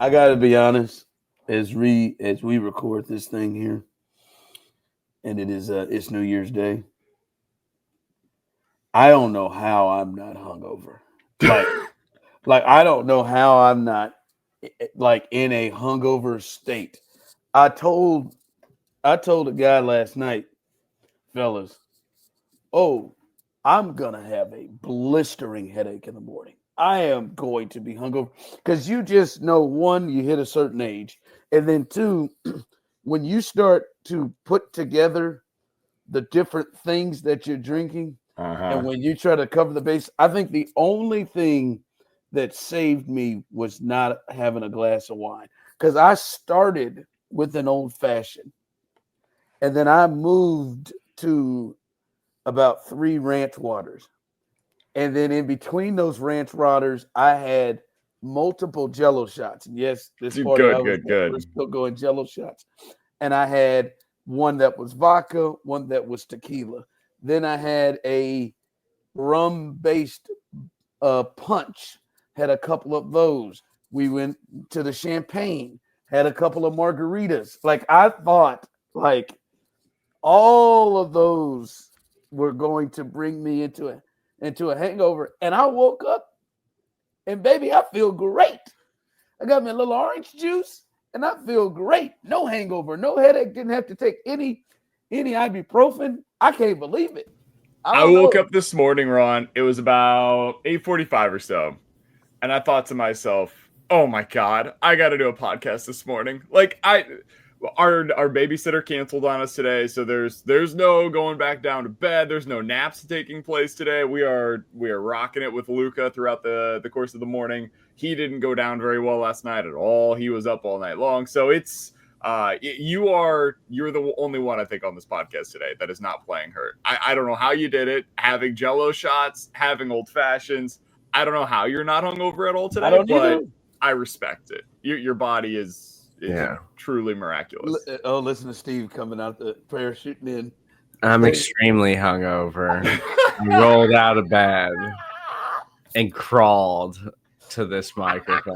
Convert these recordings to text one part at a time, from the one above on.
I gotta be honest. As we record this thing here, and it's New Year's Day. I don't know how I'm not hungover. Like like I don't know how I'm not like in a hungover state. I told I told a guy last night, fellas, oh, I'm gonna have a blistering headache in the morning. I am going to be hungover because you just know one, you hit a certain age, and then two, when you start to put together the different things that you're drinking, and Uh-huh. when you try to cover the base, I think the only thing that saved me was not having a glass of wine because I started with an old fashioned, and then I moved to about three ranch waters. And then in between those ranch waters, I had multiple jello shots. And yes, this Dude, party I good, was good, at, we're good. still going jello shots. And I had one that was vodka, one that was tequila. Then I had a rum based punch, had a couple of those. We went to the champagne, had a couple of margaritas. Like I thought, like all of those were going to bring me into a hangover. And I woke up and baby, I feel great. I got me a little orange juice and I feel great. No hangover, no headache. Didn't have to take any ibuprofen. I can't believe it. I I don't woke know. up this morning, Ron. It was about 8:45 or so. And I thought to myself, "Oh my god, I got to do a podcast this morning." Our babysitter canceled on us today, so there's no going back down to bed. There's no naps taking place today. We are rocking it with Luca throughout the course of the morning. He didn't go down very well last night at all. He was up all night long. So it's you're the only one I think on this podcast today that is not playing hurt. I don't know how you did it, having jello shots, having old fashions. I don't know how you're not hungover at all I today, don't but either. I respect it. Your body is Yeah. truly miraculous. Oh, listen to Steve coming out the parachuting in. I'm Hey. extremely hungover. I rolled out of bed and crawled to this microphone.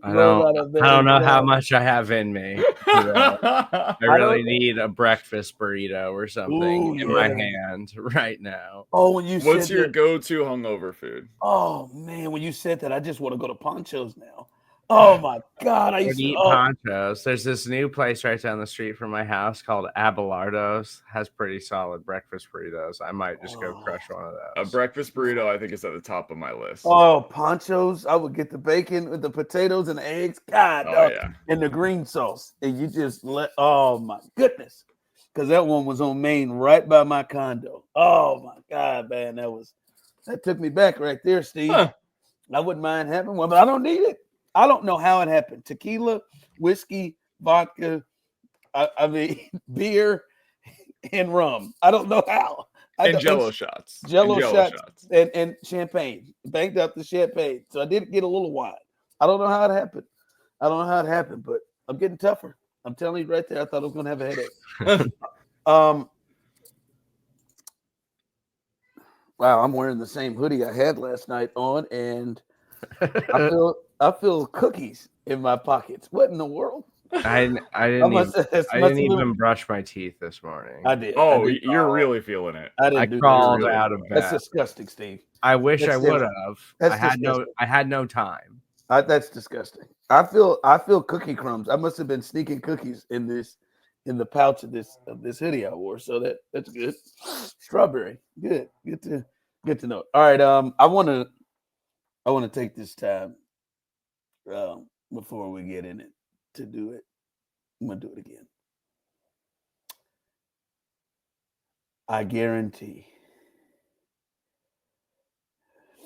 I don't know how much I have in me today. I really need a breakfast burrito or something in my hand right now. Oh, when you What's said your that, go-to hungover food? oh man, when you said that, I just want to go to Poncho's now. Oh my God, I Would used to. eat ponchos. There's this new place right down the street from my house called Abelardo's. Has pretty solid breakfast burritos. I might just go crush one of A those. breakfast burrito, I think, is at the top of my list. Oh, Poncho's. I would get the bacon with the potatoes and the eggs. God, Oh, yeah. and the green sauce. And you just oh my goodness. Because that one was on Main right by my condo. Oh my God, man. That took me back right there, Steve. Huh. I wouldn't mind having one, but I don't need it. I don't know how it happened. Tequila, whiskey, vodka, I mean, beer, and rum. I don't know how. And jello shots. Jello shots. And champagne. Banked up the champagne. So I did get a little wine. I don't know how it happened. But I'm getting tougher. I'm telling you right there, I thought I was going to have a headache. Wow, I'm wearing the same hoodie I had last night on, and I feel cookies in my pockets. What in the world? I didn't even brush my teeth this morning. I did. Oh, you're really feeling it. I crawled out of bed. That's disgusting, Steve. I wish I would have. I had no time. That's disgusting. I feel cookie crumbs. I must have been sneaking cookies in the pouch of this hoodie I wore. So that's good. Strawberry, good to know. All right, I want to take this time before we get in it to do it. I'm gonna do it again. I guarantee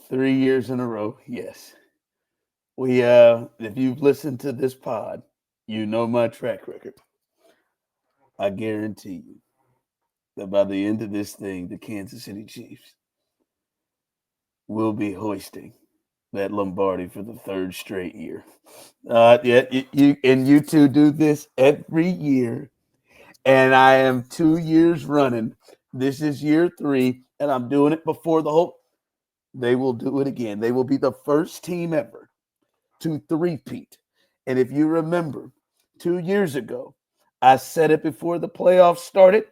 3 years in a row, yes. We if you've listened to this pod, you know my track record. I guarantee you that by the end of this thing, the Kansas City Chiefs will be hoisting that Lombardi for the third straight year. You two do this every year, and I am 2 years running. This is year 3, and I'm doing it before the whole. They will do it again. They will be the first team ever to three-peat. And if you remember, 2 years ago, I said it before the playoffs started,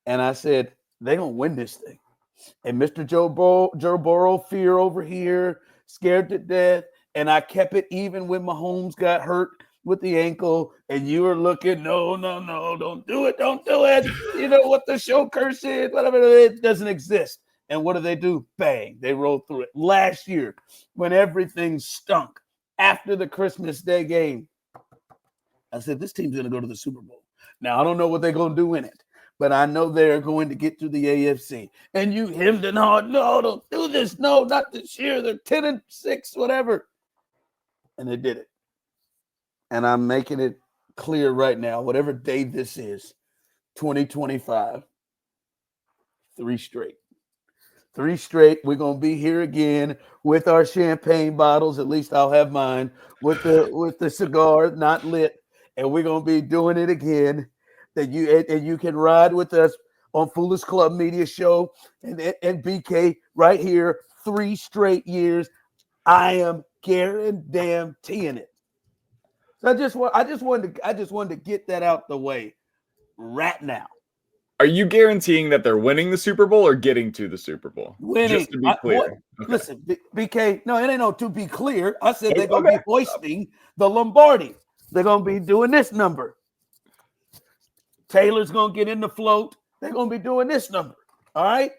and I said, they're going to win this thing. And Mr. Joe Burrow, fear over here, scared to death. And I kept it even when Mahomes got hurt with the ankle, and you were looking, no, don't do it. You know what the show curse is, whatever, it doesn't exist. And what do? Bang, they rolled through it. Last year, when everything stunk after the Christmas Day game, I said, this team's going to go to the Super Bowl. Now, I don't know what they're going to do in it, but I know they're going to get to the AFC. And you hemmed and hawed, no, don't do this. No, not this year. They're 10-6, whatever. And they did it. And I'm making it clear right now, whatever day this is, 2025, 3 straight. 3 straight. We're going to be here again with our champagne bottles. At least I'll have mine with the cigar not lit. And we're going to be doing it again. And you can ride with us on Foolish Club Media Show and BK right here 3 straight years. I am guaranteeing it. So I just wanted to get that out the way right now. Are you guaranteeing that they're winning the Super Bowl or getting to the Super Bowl? Winning. Just to be clear. Okay. Listen, BK, no, it ain't no to be clear. I said they're going to be hoisting the Lombardi. They're going to be doing this number. Taylor's going to get in the float. They're going to be doing this number. All right?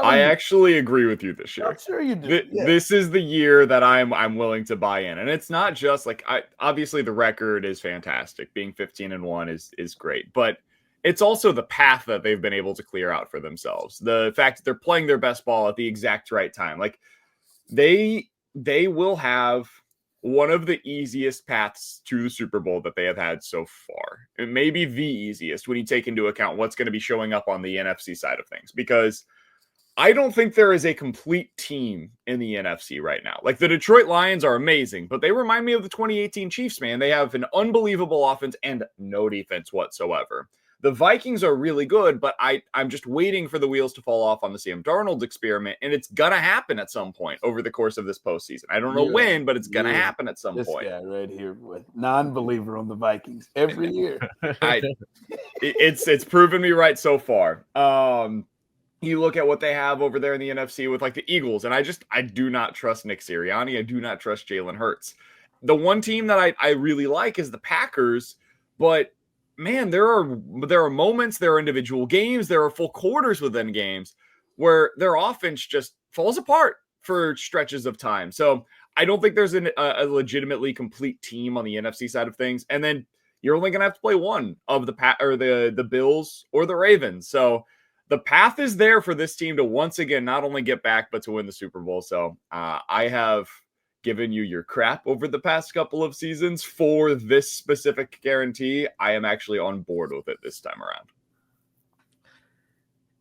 I actually agree with you this year. I'm sure you do. This is the year that I'm willing to buy in. And it's not just like obviously the record is fantastic. Being 15-1 is great. But it's also the path that they've been able to clear out for themselves. The fact that they're playing their best ball at the exact right time. Like they will have one of the easiest paths to the Super Bowl that they have had so far. It may be the easiest when you take into account what's going to be showing up on the NFC side of things, because I don't think there is a complete team in the NFC right now. Like the Detroit Lions are amazing, but they remind me of the 2018 Chiefs, man. They have an unbelievable offense and no defense whatsoever. The Vikings are really good, but I'm just waiting for the wheels to fall off on the Sam Darnold experiment, and it's going to happen at some point over the course of this postseason. I don't know when, but it's going to happen at some point. This guy right here with non-believer on the Vikings every year. It's proven me right so far. You look at what they have over there in the NFC with like the Eagles, and I do not trust Nick Sirianni. I do not trust Jalen Hurts. The one team that I really like is the Packers, but man, there are moments, there are individual games, there are full quarters within games where their offense just falls apart for stretches of time. So I don't think there's a legitimately complete team on the NFC side of things. And then you're only going to have to play one of the Bills or the Ravens. So the path is there for this team to once again not only get back, but to win the Super Bowl. So I have given you your crap over the past couple of seasons for this specific guarantee. I am actually on board with it this time around.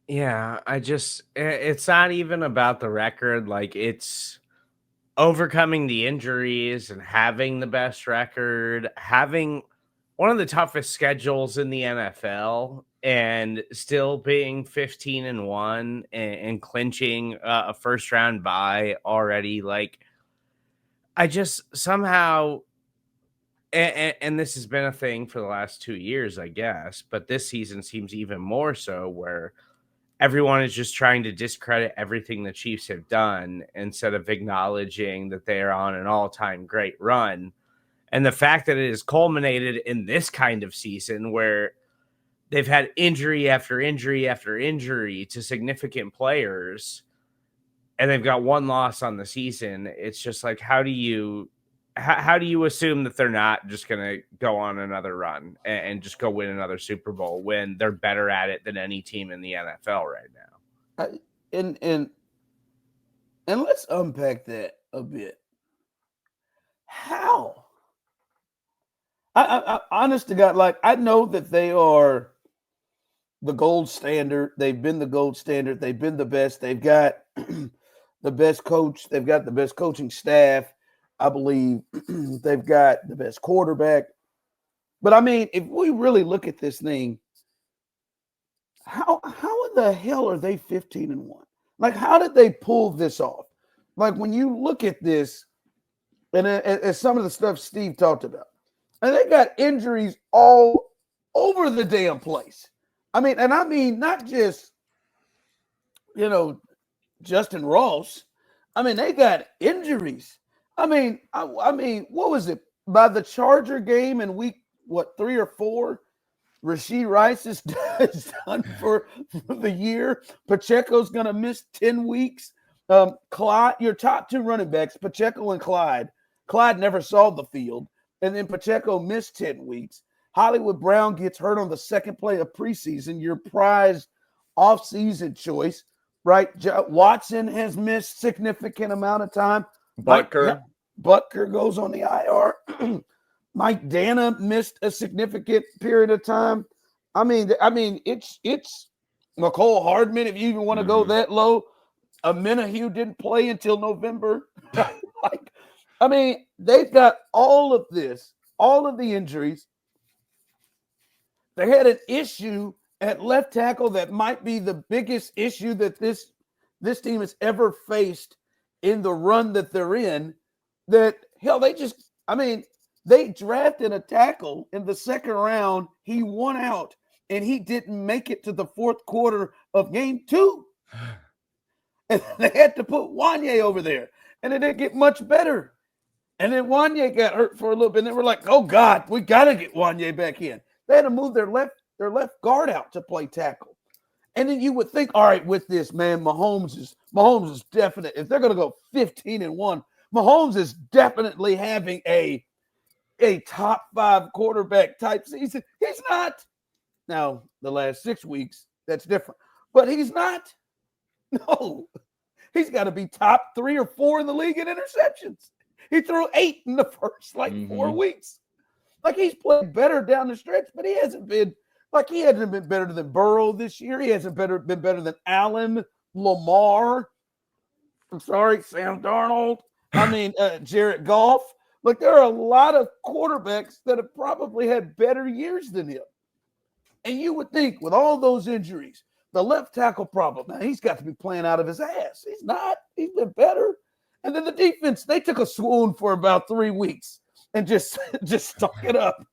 Yeah, it's not even about the record. Like, it's overcoming the injuries and having the best record, having one of the toughest schedules in the NFL, and still being 15-1 and clinching a first round bye already. Like, I just somehow, and this has been a thing for the last 2 years, I guess, but this season seems even more so, where everyone is just trying to discredit everything the Chiefs have done instead of acknowledging that they are on an all-time great run. And the fact that it has culminated in this kind of season where they've had injury after injury after injury to significant players, and they've got one loss on the season. It's just like, how do you assume that they're not just going to go on another run and just go win another Super Bowl when they're better at it than any team in the NFL right now? And let's unpack that a bit. How? I honest to God, like, I know that they are the gold standard. They've been the gold standard. They've been the best. They've got the best coach. They've got the best coaching staff. I believe they've got the best quarterback. But I mean, if we really look at this thing, how in the hell are they 15-1? Like, how did they pull this off? Like, when you look at this, and some of the stuff Steve talked about. And they got injuries all over the damn place. I mean, not just, Justin Ross. I mean, they got injuries. I mean, what was it? By the Charger game in week, 3 or 4, Rashee Rice is done for the year. Pacheco's going to miss 10 weeks. Clyde, your top 2 running backs, Pacheco and Clyde. Clyde never saw the field. And then Pacheco missed 10 weeks. Hollywood Brown gets hurt on the second play of preseason, your prized offseason choice, right? Watson has missed significant amount of time. Butker goes on the IR. Mike Dana missed a significant period of time. I mean, it's McCole Hardman, if you even want to go that low. Amenahue didn't play until November. They've got all of this, all of the injuries. They had an issue at left tackle that might be the biggest issue that this team has ever faced in the run that they're in. That, hell, they drafted a tackle in the second round. He won out, and he didn't make it to the fourth quarter of game 2. And they had to put Wanye over there, and it didn't get much better. And then Wanye got hurt for a little bit, and they were like, oh, God, we got to get Wanye back in. They had to move their left guard out to play tackle. And then you would think, all right, with this, man, Mahomes is definite. If they're going to go 15-1, Mahomes is definitely having a top 5 quarterback type season. He's not. Now, the last 6 weeks, that's different. But he's not. No. He's got to be top 3 or 4 in the league in interceptions. He threw 8 in the first 4 weeks. He's played better down the stretch, but he hasn't been better than Burrow this year. He hasn't been better than Allen, Lamar. I'm sorry, Sam Darnold. Jared Goff. There are a lot of quarterbacks that have probably had better years than him. And you would think with all those injuries, the left tackle problem, now he's got to be playing out of his ass. He's not. He's been better. And then the defense, they took a swoon for about 3 weeks and just stuck it up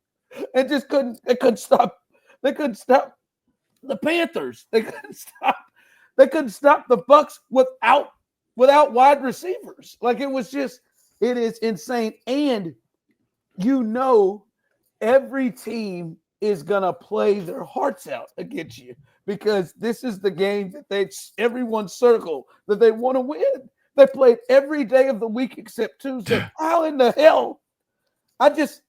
and just couldn't stop. They couldn't stop the Panthers. They couldn't stop the Bucks without wide receivers. It is insane. And every team is gonna play their hearts out against you because this is the game that everyone circle that they want to win. They played every day of the week except Tuesday. How in the hell?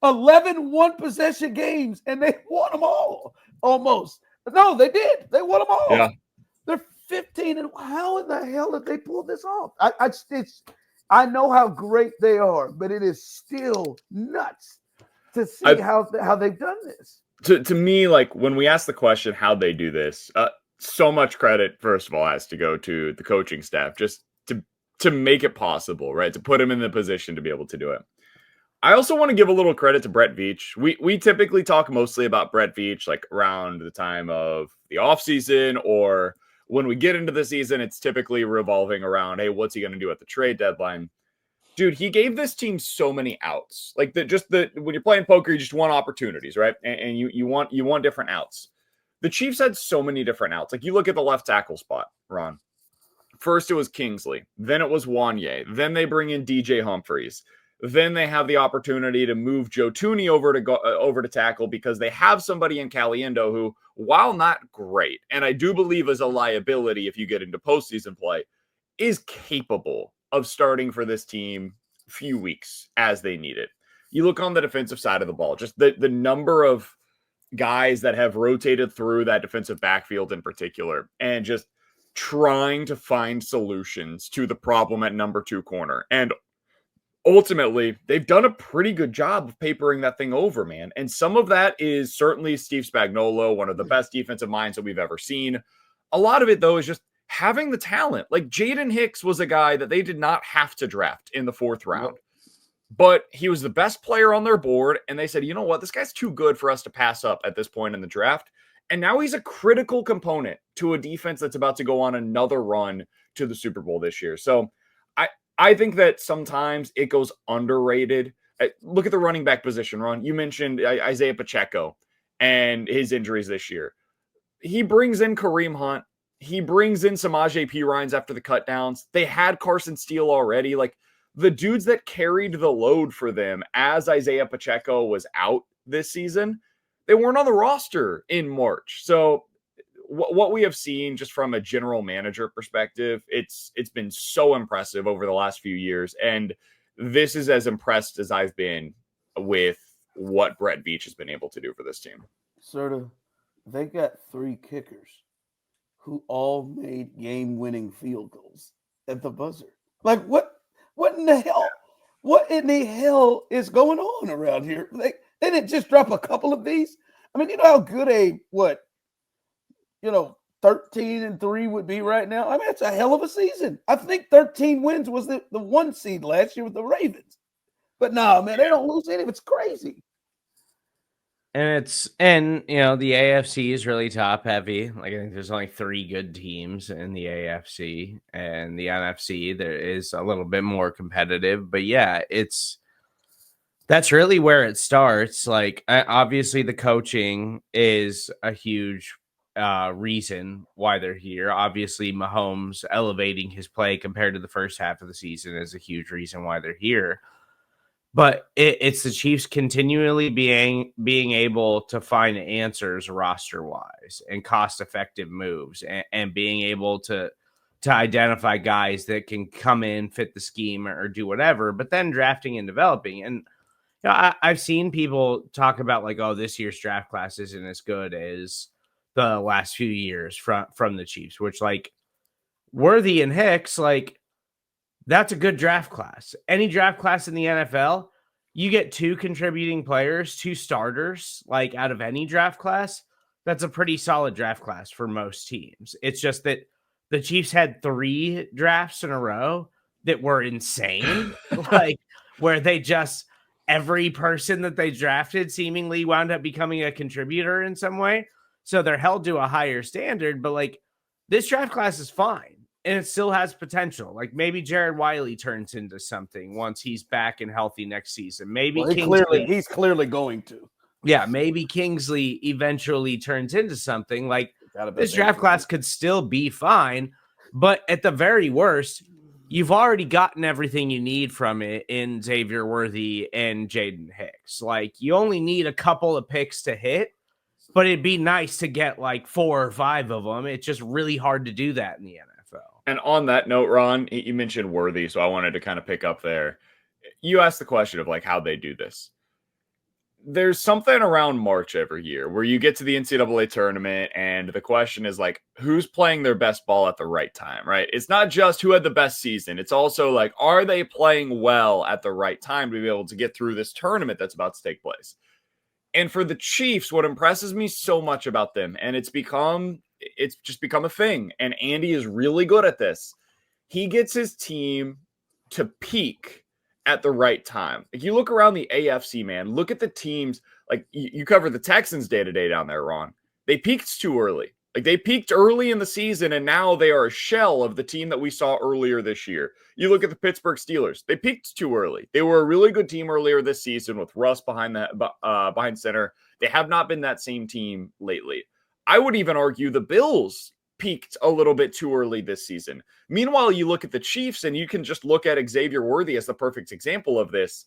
11 one-possession games, and they won them all, almost. No, they did. They won them all. Yeah. They're 15, and how in the hell did they pull this off? I know how great they are, but it is still nuts to see how they've done this. To me, when we ask the question how they do this, so much credit, first of all, has to go to the coaching staff just to make it possible, right? To put them in the position to be able to do it. I also want to give a little credit to Brett Veach. We typically talk mostly about Brett Veach around the time of the offseason, or when we get into the season, it's typically revolving around, hey, what's he going to do at the trade deadline? Dude, he gave this team so many outs. When you're playing poker, you just want opportunities, right? And you want different outs. The Chiefs had so many different outs. You look at the left tackle spot, Ron. First, it was Kingsley. Then it was Wanye. Then they bring in DJ Humphries. Then they have the opportunity to move Joe Tooney over to tackle because they have somebody in Caliendo who, while not great, and I do believe is a liability if you get into postseason play, is capable of starting for this team a few weeks as they need it. You look on the defensive side of the ball, just the number of guys that have rotated through that defensive backfield in particular, and just trying to find solutions to the problem at number 2 corner. And ultimately, they've done a pretty good job of papering that thing over, man. And some of that is certainly Steve Spagnuolo, one of the best defensive minds that we've ever seen. A lot of it, though, is just having the talent. Jaden Hicks was a guy that they did not have to draft in the 4th round. But he was the best player on their board, and they said, you know what, this guy's too good for us to pass up at this point in the draft. And now he's a critical component to a defense that's about to go on another run to the Super Bowl this year. So I think that sometimes it goes underrated. Look at the running back position, Ron. You mentioned Isaiah Pacheco and his injuries this year. He brings in Kareem Hunt. He brings in Samaje Perine after the cutdowns. They had Carson Steele already. Like, the dudes that carried the load for them as Isaiah Pacheco was out this season, they weren't on the roster in March. So what we have seen just from a general manager perspective, it's been so impressive over the last few years. And this is as impressed as I've been with what Brett Veach has been able to do for this team. Serda, they got 3 kickers who all made game-winning field goals at the buzzer. Like, what in the hell? What in the hell is going on around here? They didn't just drop a couple of these. I mean, you know how good 13-3 would be right now? I mean, it's a hell of a season. I think 13 wins was the 1 seed last year with the Ravens. But no, man, they don't lose any. It's crazy. And the AFC is really top heavy. Like, I think there's only 3 good teams in the AFC, and the NFC there is a little bit more competitive. But yeah, that's really where it starts. Like, obviously the coaching is a huge reason why they're here. Obviously Mahomes elevating his play compared to the first half of the season is a huge reason why they're here. But it's the Chiefs continually being able to find answers roster-wise and cost-effective moves and being able to identify guys that can come in, fit the scheme, or do whatever, but then drafting and developing. And I've seen people talk about, like, oh, this year's draft class isn't as good as the last few years from the Chiefs, which, like, Worthy and Hicks, like, that's a good draft class. Any draft class in the NFL, you get 2 contributing players, 2 starters, like, out of any draft class. That's a pretty solid draft class for most teams. It's just that the Chiefs had 3 drafts in a row that were insane, like, where they just, every person that they drafted seemingly wound up becoming a contributor in some way. So they're held to a higher standard, but, like, this draft class is fine. And it still has potential. Like, maybe Jared Wiley turns into something once he's back and healthy next season. Maybe he's clearly going to. Yeah, maybe Kingsley eventually turns into something. Like, this draft class could still be fine, but at the very worst, you've already gotten everything you need from it in Xavier Worthy and Jaden Hicks. Like, you only need a couple of picks to hit, but it'd be nice to get like 4 or 5 of them. It's just really hard to do that in the NFL. And on that note, Ron, you mentioned Worthy, so I wanted to kind of pick up there. You asked the question of, like, how they do this. There's something around March every year where you get to the NCAA tournament, and the question is, like, who's playing their best ball at the right time, right? It's not just who had the best season. It's also, like, are they playing well at the right time to be able to get through this tournament that's about to take place? And for the Chiefs, what impresses me so much about them, and it's just become a thing, and Andy is really good at this. He gets his team to peak at the right time. If you look around the AFC, man, look at the teams. Like, you cover the Texans day-to-day down there, Ron. They peaked too early. Like, they peaked early in the season, and now they are a shell of the team that we saw earlier this year. You look at the Pittsburgh Steelers. They peaked too early. They were a really good team earlier this season with Russ behind center. They have not been that same team lately. I would even argue the Bills peaked a little bit too early this season. Meanwhile, you look at the Chiefs, and you can just look at Xavier Worthy as the perfect example of this.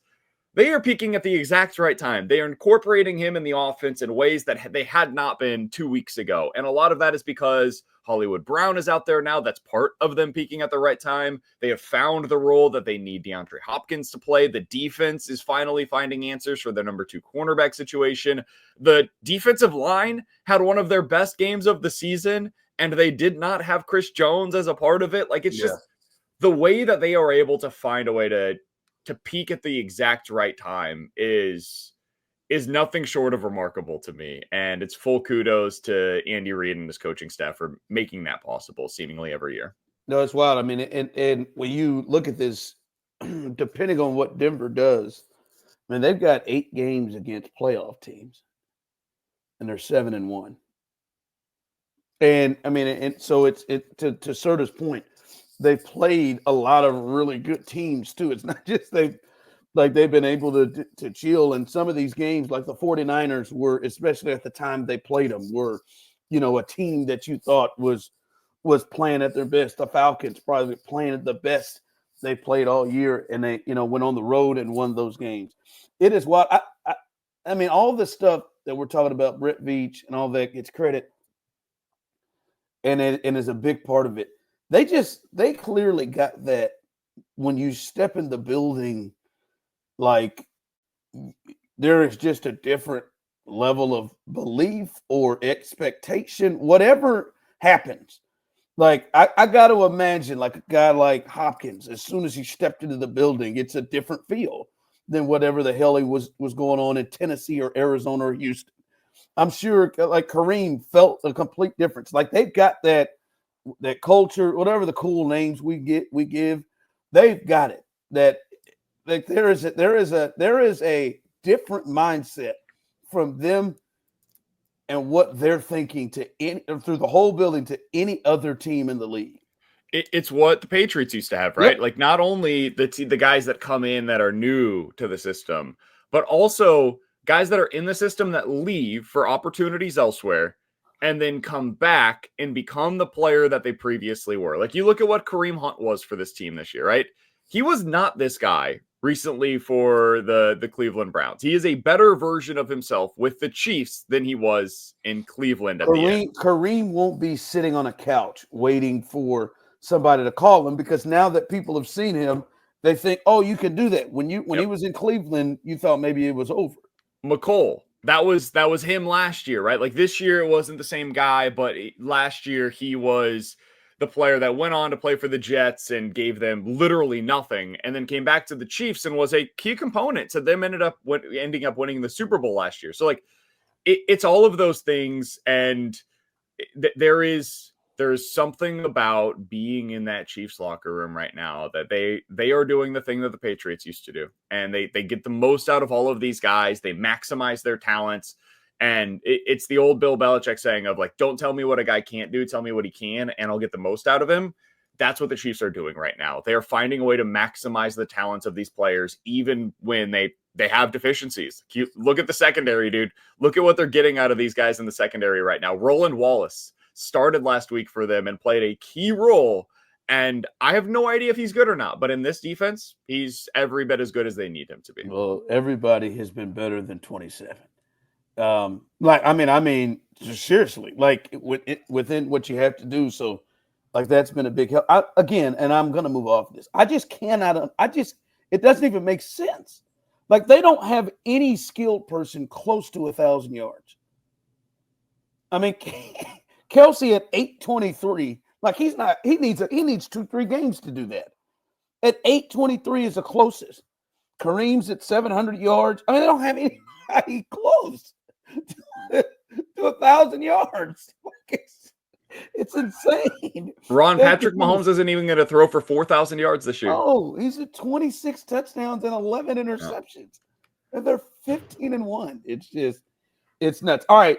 They are peaking at the exact right time. They are incorporating him in the offense in ways that they had not been 2 weeks ago. And a lot of that is because Hollywood Brown is out there now. That's part of them peaking at the right time. They have found the role that they need DeAndre Hopkins to play. The defense is finally finding answers for their number 2 cornerback situation. The defensive line had one of their best games of the season, and they did not have Chris Jones as a part of it. Like, it's just the way that they are able to find a way to peak at the exact right time is nothing short of remarkable to me. And it's full kudos to Andy Reid and his coaching staff for making that possible seemingly every year. No, it's wild. I mean, and when you look at this, depending on what Denver does, I mean, they've got 8 games against playoff teams, and they're 7-1. And I mean, and so it's to Serda's point, they've played a lot of really good teams too. It's not just they've been able to chill. And some of these games, like the 49ers were, especially at the time they played them, were, a team that you thought was playing at their best. The Falcons probably playing at the best they played all year, and they, went on the road and won those games. It is what I mean, all the stuff that we're talking about, Brett Veach and all that gets credit, and is a big part of it. They clearly got that when you step in the building, like there is just a different level of belief or expectation, whatever happens. Like I got to imagine, like a guy like Hopkins, as soon as he stepped into the building, it's a different feel than whatever the hell he was going on in Tennessee or Arizona or Houston. I'm sure, like Kareem felt a complete difference. Like they've got that culture, whatever the cool names we give, they've got it. That like there is a different mindset from them and what they're thinking through the whole building to any other team in the league. It's what the Patriots used to have, right? Yep. Like not only the guys that come in that are new to the system, but also guys that are in the system that leave for opportunities elsewhere and then come back and become the player that they previously were. Like you look at what Kareem Hunt was for this team this year, right? He was not this guy recently for the Cleveland Browns. He is a better version of himself with the Chiefs than he was in Cleveland at the end. Kareem won't be sitting on a couch waiting for somebody to call him, because now that people have seen him, they think, oh, you can do that. When he was in Cleveland, you thought maybe it was over. McCole, that was him last year, right? Like this year, it wasn't the same guy, but last year he was the player that went on to play for the Jets and gave them literally nothing, and then came back to the Chiefs and was a key component to them ending up winning the Super Bowl last year. So like it's all of those things, and there is something about being in that Chiefs locker room right now that they are doing the thing that the Patriots used to do, and they get the most out of all of these guys. They maximize their talents. And it's the old Bill Belichick saying of like, don't tell me what a guy can't do, tell me what he can, and I'll get the most out of him. That's what the Chiefs are doing right now. They are finding a way to maximize the talents of these players, even when they have deficiencies. Look at the secondary, dude. Look at what they're getting out of these guys in the secondary right now. Roland Wallace started last week for them and played a key role. And I have no idea if he's good or not, but in this defense, he's every bit as good as they need him to be. Well, everybody has been better than 27. I mean, seriously, like within what you have to do. So like, that's been a big help again. And I'm going to move off this. It doesn't even make sense. Like they don't have any skilled person close to 1,000 yards. I mean, Kelsey at 823, like he needs 2-3 games to do that. At 823 is the closest. Kareem's at 700 yards. I mean, they don't have anybody close to 1,000 yards. Like it's insane. Patrick Mahomes isn't even going to throw for 4,000 yards this year. Oh, he's at 26 touchdowns and 11 interceptions. Yeah. And they're 15-1. It's nuts. All right,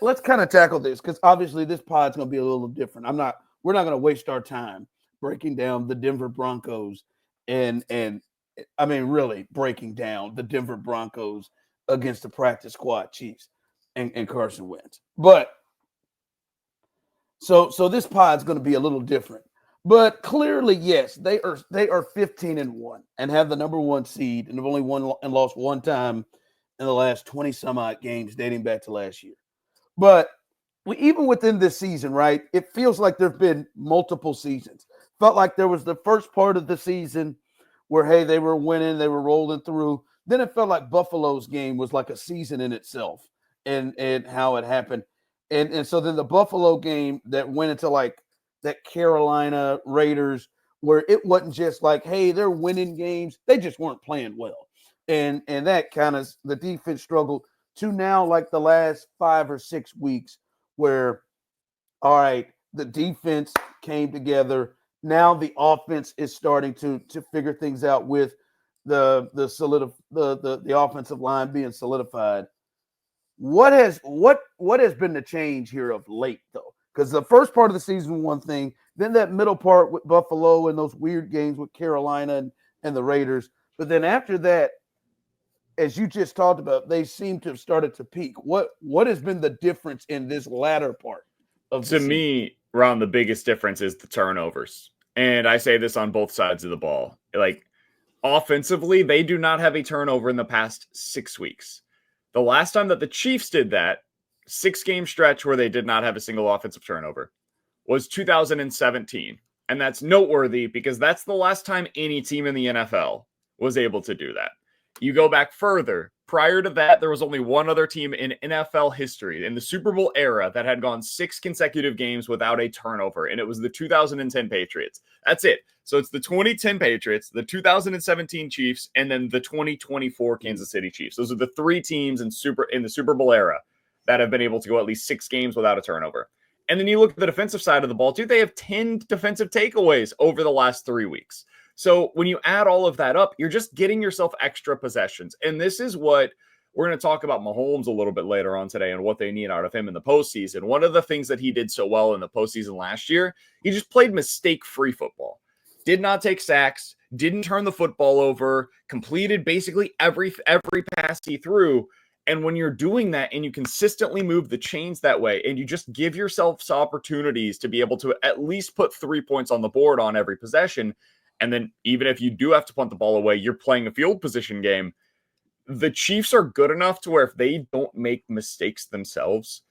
let's kind of tackle this, because obviously this pod's going to be a little different. We're not going to waste our time breaking down the Denver Broncos and I mean, really breaking down the Denver Broncos against the practice squad Chiefs and Carson Wentz. But so this pod's going to be a little different. But clearly, yes, they are 15-1 and have the number 1 seed and have only won and lost one time in the last 20 some odd games dating back to last year. But even within this season, right, it feels like there've been multiple seasons. Felt like there was the first part of the season where, hey, they were winning, they were rolling through. Then it felt like Buffalo's game was like a season in itself and how it happened. And so then the Buffalo game that went into like that Carolina Raiders, where it wasn't just like, hey, they're winning games. They just weren't playing well. And that kind of the defense struggled to now like the last 5 or 6 weeks where, all right, the defense came together. Now the offense is starting to figure things out with the offensive line being solidified. What has been the change here of late though? Because the first part of the season, one thing, then that middle part with Buffalo and those weird games with Carolina and the Raiders. But then after that, as you just talked about, they seem to have started to peak. What has been the difference in this latter part of the To season? me, Ron, the biggest difference is the turnovers. And I say this on both sides of the ball. Like, offensively, they do not have a turnover in the past 6 weeks. The last time that the Chiefs did that, 6-game stretch where they did not have a single offensive turnover, was 2017. And that's noteworthy because that's the last time any team in the NFL was able to do that. You go back further. Prior to that, there was only one other team in NFL history, in the Super Bowl era, that had gone 6 consecutive games without a turnover, and it was the 2010 Patriots. That's it. So it's the 2010 Patriots, the 2017 Chiefs, and then the 2024 Kansas City Chiefs. Those are the 3 teams in the Super Bowl era that have been able to go at least 6 games without a turnover. And then you look at the defensive side of the ball, too. They have 10 defensive takeaways over the last 3 weeks. So when you add all of that up, you're just getting yourself extra possessions. And this is what we're going to talk about Mahomes a little bit later on today and what they need out of him in the postseason. One of the things that he did so well in the postseason last year, he just played mistake-free football. Did not take sacks, didn't turn the football over, completed basically every pass he threw. And when you're doing that and you consistently move the chains that way and you just give yourself opportunities to be able to at least put 3 points on the board on every possession, and then even if you do have to punt the ball away, you're playing a field position game. The Chiefs are good enough to where if they don't make mistakes themselves,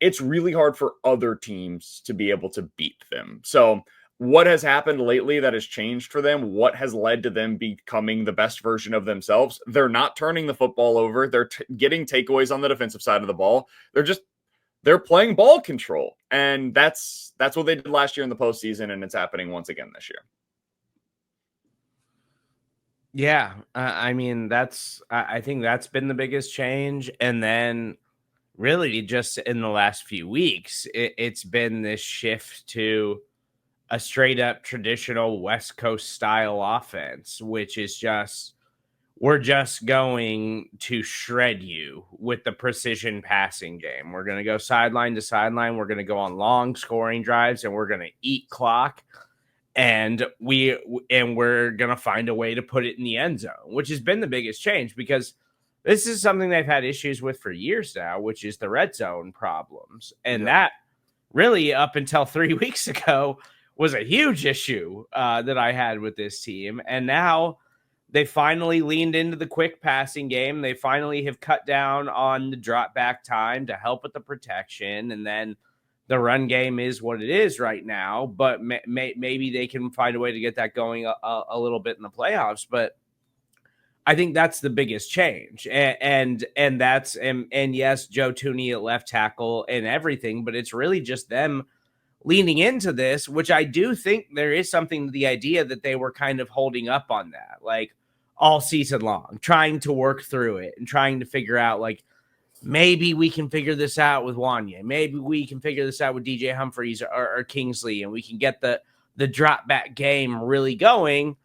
it's really hard for other teams to be able to beat them. So what has happened lately that has changed for them? What has led to them becoming the best version of themselves? They're not turning the football over. They're getting takeaways on the defensive side of the ball. They're playing ball control. And that's what they did last year in the postseason, and it's happening once again this year. Yeah, I mean, I think that's been the biggest change. And then really just in the last few weeks, it's been this shift to a straight up traditional West Coast style offense, which is we're just going to shred you with the precision passing game. We're going to go sideline to sideline. We're going to go on long scoring drives, and we're going to eat clock. And we're going to find a way to put it in the end zone, which has been the biggest change because this is something they've had issues with for years now, which is the red zone problems. And that really up until 3 weeks ago was a huge issue that I had with this team. And now they finally leaned into the quick passing game. They finally have cut down on the drop back time to help with the protection. And then the run game is what it is right now, but maybe they can find a way to get that going a little bit in the playoffs. But I think that's the biggest change. And yes, Joe Tooney at left tackle and everything, but it's really just them leaning into this, which I do think there is something to the idea that they were kind of holding up on that, like all season long, trying to work through it and trying to figure out, like, maybe we can figure this out with Wanya. Maybe we can figure this out with DJ Humphries or Kingsley, and we can get the drop back game really going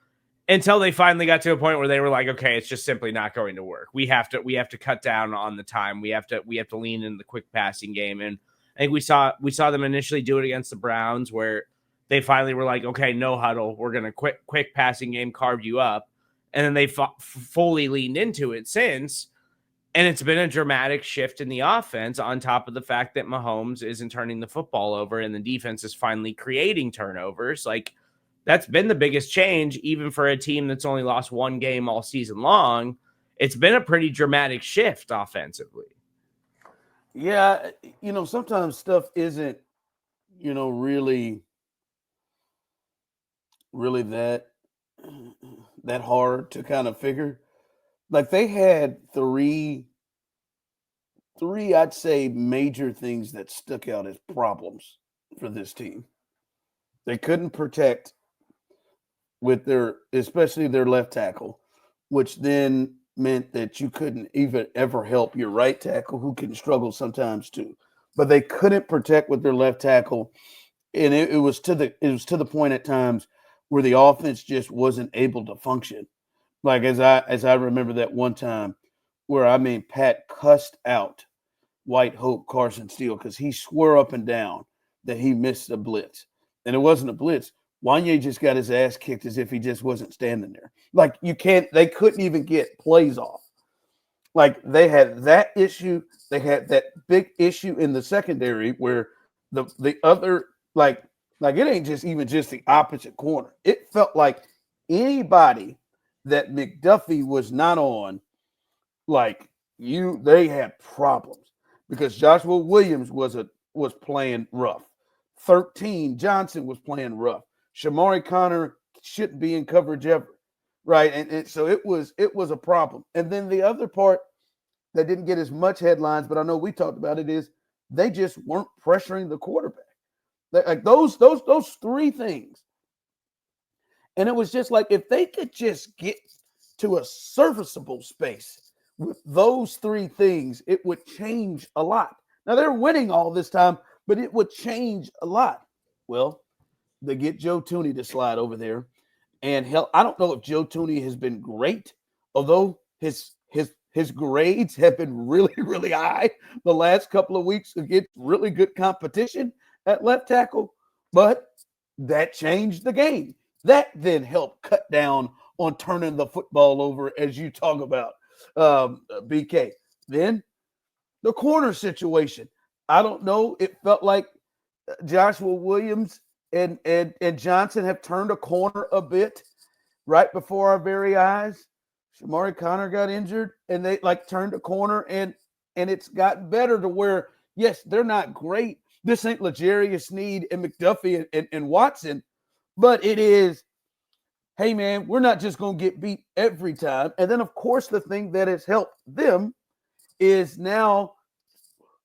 until they finally got to a point where they were like, okay, it's just simply not going to work. We have to cut down on the time. We have to lean into the quick passing game. And I think we saw them initially do it against the Browns where they finally were like, okay, no huddle. We're going to quick passing game, carve you up. And then they fully leaned into it since. And it's been a dramatic shift in the offense on top of the fact that Mahomes isn't turning the football over and the defense is finally creating turnovers. Like, that's been the biggest change, even for a team that's only lost 1 game all season long. It's been a pretty dramatic shift offensively. Yeah, sometimes stuff isn't, really that hard to kind of figure. Like, they had three, I'd say, major things that stuck out as problems for this team. They couldn't protect with especially their left tackle, which then meant that you couldn't even ever help your right tackle, who can struggle sometimes too. But they couldn't protect with their left tackle, and it was to the point at times where the offense just wasn't able to function. Like, as I remember that one time where, Pat cussed out White Hope Carson Steele because he swore up and down that he missed a blitz. And it wasn't a blitz. Wanye just got his ass kicked as if he just wasn't standing there. Like they couldn't even get plays off. Like they had that issue. They had that big issue in the secondary where the other, like it ain't just the opposite corner. It felt like anybody that McDuffie was not on, they had problems because Joshua Williams was playing rough. 13 Johnson was playing rough. Shamari Connor shouldn't be in coverage ever, right? And so it was a problem. And then the other part that didn't get as much headlines, but I know we talked about it, is they just weren't pressuring the quarterback. Like those three things. And it was just like if they could just get to a serviceable space with those three things, it would change a lot. Now they're winning all this time, but it would change a lot. Well, they get Joe Thuney to slide over there. And hell, I don't know if Joe Thuney has been great, although his grades have been really, really high the last couple of weeks against really good competition at left tackle. But that changed the game. That then helped cut down on turning the football over, as you talk about, BK. Then the corner situation. I don't know. It felt like Joshua Williams and Johnson have turned a corner a bit right before our very eyes. Shamari Connor got injured, and they turned a corner, and it's gotten better to where, yes, they're not great. This ain't L'Jarius Sneed and McDuffie and Watson, but it is, hey, man, we're not just going to get beat every time. And then, of course, the thing that has helped them is now,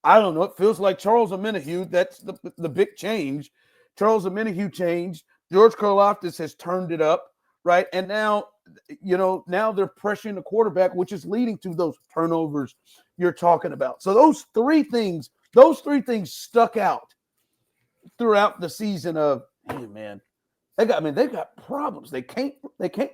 I don't know, it feels like Charles Omenihu. That's the big change. Charles Omenihu changed. George Karlaftis has turned it up, right? And now, now they're pressuring the quarterback, which is leading to those turnovers you're talking about. So those three things stuck out throughout the season of, hey, man, they got problems. They can't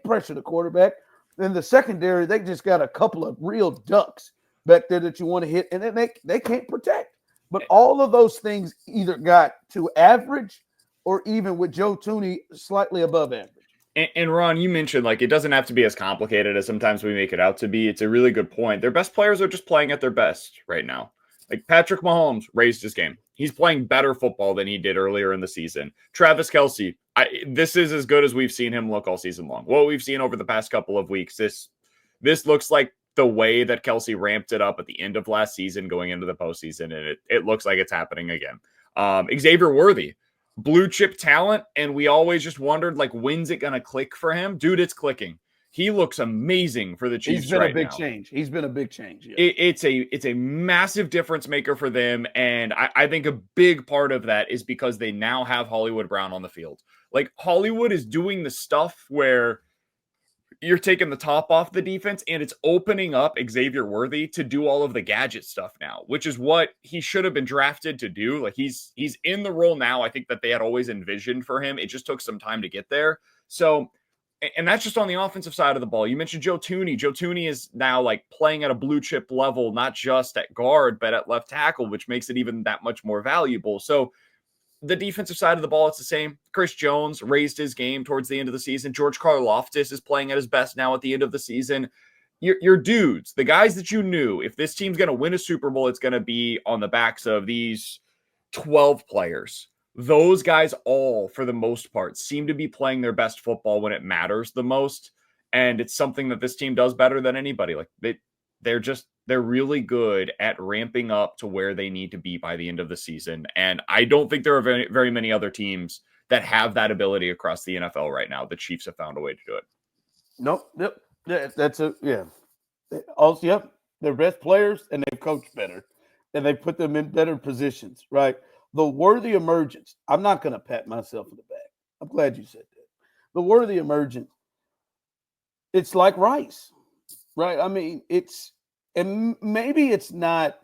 pressure the quarterback. In the secondary, they just got a couple of real ducks back there that you want to hit, and then they can't protect. But all of those things either got to average or even with Joe Thuney slightly above average. And Ron, you mentioned it doesn't have to be as complicated as sometimes we make it out to be. It's a really good point. Their best players are just playing at their best right now. Like Patrick Mahomes raised his game. He's playing better football than he did earlier in the season. Travis Kelce, this is as good as we've seen him look all season long. What we've seen over the past couple of weeks, this looks like the way that Kelce ramped it up at the end of last season going into the postseason, and it looks like it's happening again. Xavier Worthy, blue chip talent, and we always just wondered, when's it going to click for him? Dude, it's clicking. He looks amazing for the Chiefs. He's been a big change. He's been a big change. Yeah. It's a massive difference maker for them, and I think a big part of that is because they now have Hollywood Brown on the field. Hollywood is doing the stuff where you're taking the top off the defense, and it's opening up Xavier Worthy to do all of the gadget stuff now, which is what he should have been drafted to do. He's in the role now, I think, that they had always envisioned for him. It just took some time to get there. So, and that's just on the offensive side of the ball. You mentioned Joe Thuney. Joe Thuney is now playing at a blue chip level, not just at guard, but at left tackle, which makes it even that much more valuable. So the defensive side of the ball, it's the same. Chris Jones raised his game towards the end of the season. George Karlaftis is playing at his best now at the end of the season. Your dudes, the guys that you knew, if this team's going to win a Super Bowl, it's going to be on the backs of these 12 players. Those guys all, for the most part, seem to be playing their best football when it matters the most. And it's something that this team does better than anybody. They're really good at ramping up to where they need to be by the end of the season. And I don't think there are very, very many other teams that have that ability across the NFL right now. The Chiefs have found a way to do it. Nope. Yep. Yeah, Also, yep. They're best players, and they've coached better, and they put them in better positions, right? The Worthy emergence. I'm not going to pat myself in the back. I'm glad you said that. The Worthy emergence. It's like Rice, right? I mean, and maybe it's not,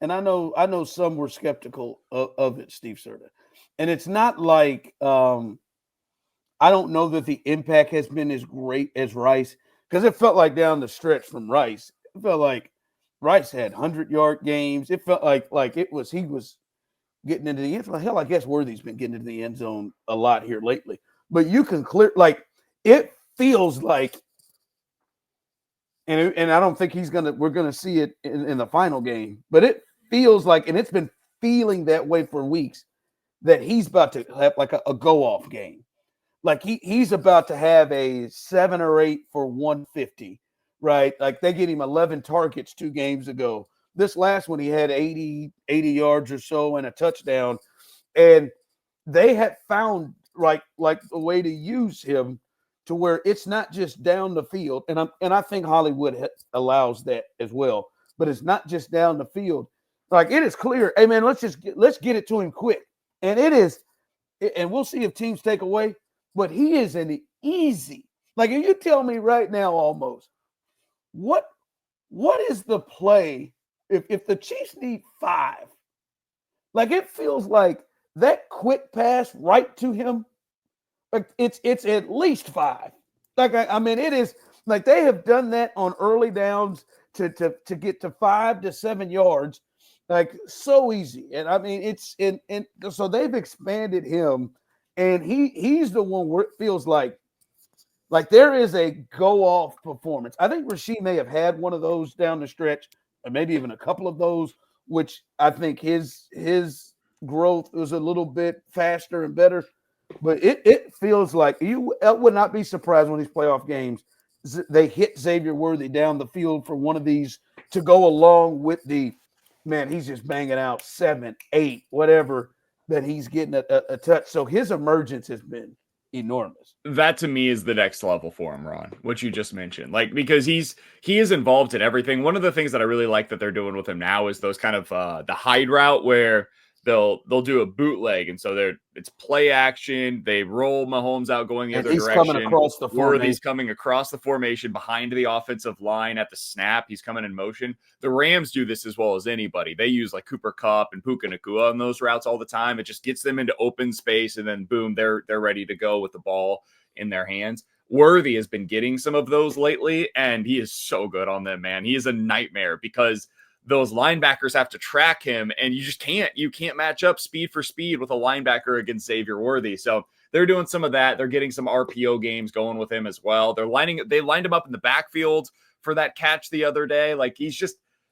and I know some were skeptical of it, Steve Serda. And it's not like I don't know that the impact has been as great as Rice, because it felt like down the stretch from Rice, it felt like Rice had 100-yard games. It felt like he was getting into the end zone. Hell, I guess Worthy's been getting into the end zone a lot here lately. But you can clear, like, it feels like, and I don't think we're gonna see it in the final game, but it feels like, and it's been feeling that way for weeks, that he's about to have like a go-off game. Like he's about to have a 7 or 8 for 150, right? Like they get him 11 targets 2 games ago. This last one, he had 80 yards or so and a touchdown. And they had found like a way to use him to where it's not just down the field. And I think Hollywood allows that as well. But it's not just down the field. Like it is clear. Hey man, let's get it to him quick. And it is, and we'll see if teams take away. But he is an easy. Like if you tell me right now, almost what is the play if the Chiefs need 5? Like it feels like that quick pass right to him. Like it's at least 5. Like I mean, it is like they have done that on early downs to get to 5 to 7 yards, like so easy. And I mean, it's and so they've expanded him. And he's the one where it feels like there is a go-off performance. I think Rasheed may have had one of those down the stretch, or maybe even a couple of those, which I think his growth was a little bit faster and better. But it feels like I would not be surprised when these playoff games they hit Xavier Worthy down the field for one of these to go along with the man. He's just banging out 7, 8, whatever. That he's getting a touch. So his emergence has been enormous. That to me is the next level for him, Ron, what you just mentioned. Like, because he is involved in everything. One of the things that I really like that they're doing with him now is those kind of the hide route where they'll do a bootleg. And so it's play action. They roll Mahomes out going the other direction. Coming across the formation. Worthy's coming across the formation behind the offensive line at the snap. He's coming in motion. The Rams do this as well as anybody. They use like Cooper Kupp and Puka Nacua on those routes all the time. It just gets them into open space, and then boom, they're ready to go with the ball in their hands. Worthy has been getting some of those lately, and he is so good on them, man. He is a nightmare because those linebackers have to track him, and you can't match up speed for speed with a linebacker against Xavier Worthy. So they're doing some of that. They're getting some RPO games going with him as well. They lined him up in the backfield for that catch the other day. Like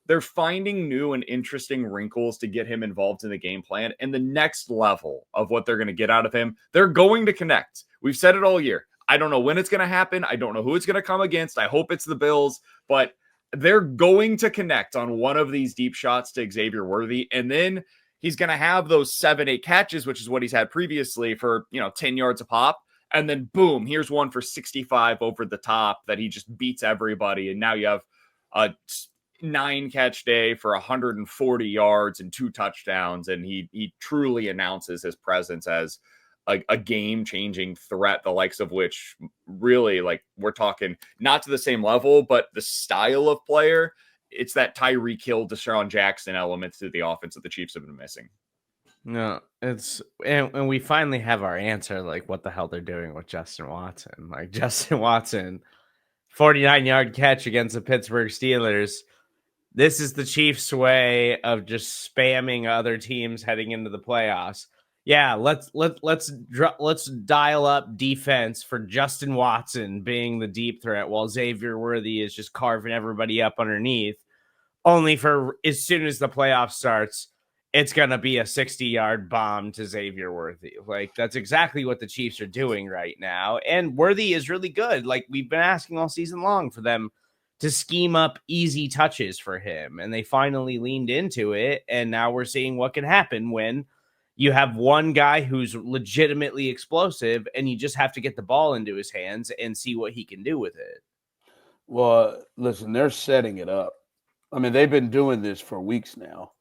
they're finding new and interesting wrinkles to get him involved in the game plan. And the next level of what they're going to get out of him, they're going to connect. We've said it all year. I don't know when it's going to happen. I don't know who it's going to come against. I hope it's the Bills, but they're going to connect on one of these deep shots to Xavier Worthy. And then he's going to have those 7, 8 catches, which is what he's had previously for, 10 yards a pop. And then boom, here's one for 65 over the top that he just beats everybody. And now you have a 9 catch day for 140 yards and 2 touchdowns. And he truly announces his presence as a game-changing threat, the likes of which really, like, we're talking not to the same level, but the style of player, it's that Tyreek Hill, Deshaun Jackson element to the offense that the Chiefs have been missing. No, and we finally have our answer, like what the hell they're doing with Justin Watson. Like Justin Watson, 49-yard catch against the Pittsburgh Steelers. This is the Chiefs' way of just spamming other teams heading into the playoffs. Yeah, let's dial up defense for Justin Watson being the deep threat while Xavier Worthy is just carving everybody up underneath. Only for as soon as the playoff starts, it's going to be a 60-yard bomb to Xavier Worthy. Like, that's exactly what the Chiefs are doing right now. And Worthy is really good. Like, we've been asking all season long for them to scheme up easy touches for him. And they finally leaned into it. And now we're seeing what can happen when you have one guy who's legitimately explosive, and you just have to get the ball into his hands and see what he can do with it. Well, listen, they're setting it up. I mean, they've been doing this for weeks now,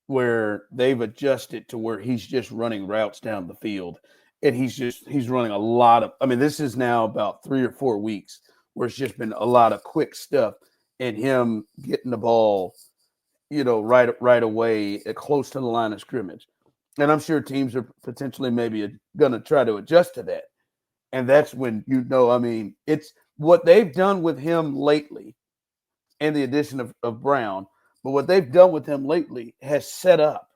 where they've adjusted to where he's just running routes down the field, and he's running a lot of. I mean, this is now about 3 or 4 weeks where it's just been a lot of quick stuff, and him getting the ball, right away, close to the line of scrimmage. And I'm sure teams are potentially maybe going to try to adjust to that. And that's when, I mean, it's what they've done with him lately and the addition of Brown. But what they've done with him lately has set up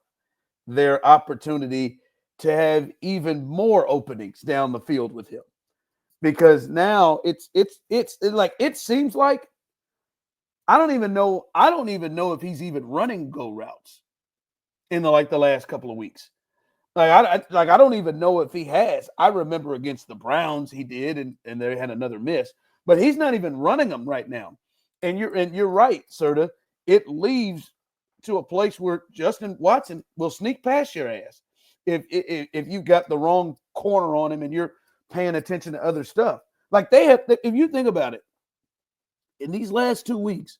their opportunity to have even more openings down the field with him. Because now it's like it seems like I don't even know if he's even running go routes in the last couple of weeks. I don't even know if he has. I remember against the Browns he did, and they had another miss, but he's not even running them right now. And you're right, Serda. It leaves to a place where Justin Watson will sneak past your ass if you got the wrong corner on him and you're paying attention to other stuff. Like they have, if you think about it, in these last 2 weeks,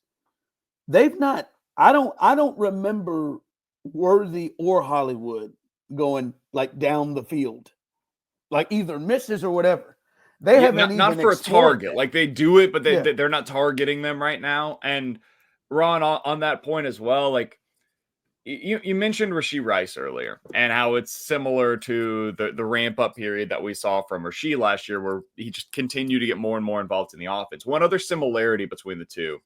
they've not. I don't remember Worthy or Hollywood going like down the field, like either misses or whatever. They haven't not even for a target. that. Like they do it, but Yeah. they're not targeting them right now. And Ron, on that point as well, like you mentioned Rashee Rice earlier and how it's similar to the ramp up period that we saw from Rashee last year, where he just continued to get more and more involved in the offense. One other similarity between the two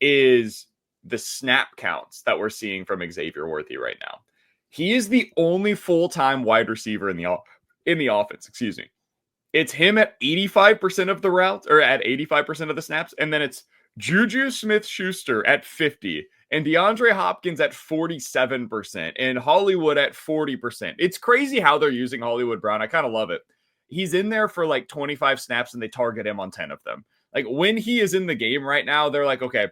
is the snap counts that we're seeing from Xavier Worthy right now. He is the only full-time wide receiver in the offense. Excuse me. It's him at 85% of the routes, or at 85% of the snaps, and then it's Juju Smith-Schuster at 50%, and DeAndre Hopkins at 47%, and Hollywood at 40%. It's crazy how they're using Hollywood Brown. I kind of love it. He's in there for like 25 snaps, and they target him on 10 of them. Like when he is in the game right now, they're like, okay,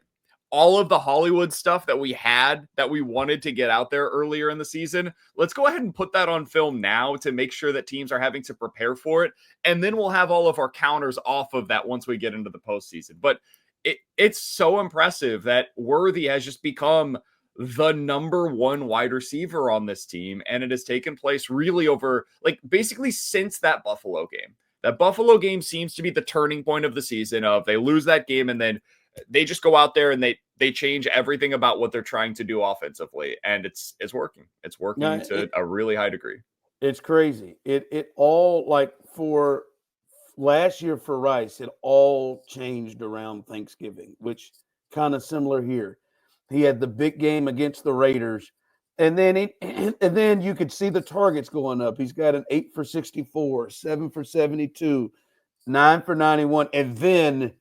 all of the Hollywood stuff that we had that we wanted to get out there earlier in the season, let's go ahead and put that on film now to make sure that teams are having to prepare for it. And then we'll have all of our counters off of that once we get into the postseason. But it's so impressive that Worthy has just become the number one wide receiver on this team. And it has taken place really over, like, basically since that Buffalo game. That Buffalo game seems to be the turning point of the season of they lose that game and then they just go out there and they change everything about what they're trying to do offensively. And it's working. It's working to a really high degree. It's crazy. It all, like, for last year for Rice, it all changed around Thanksgiving, which kind of similar here. He had the big game against the Raiders, and then you could see the targets going up. He's got an 8 for 64, 7 for 72, 9 for 91, and then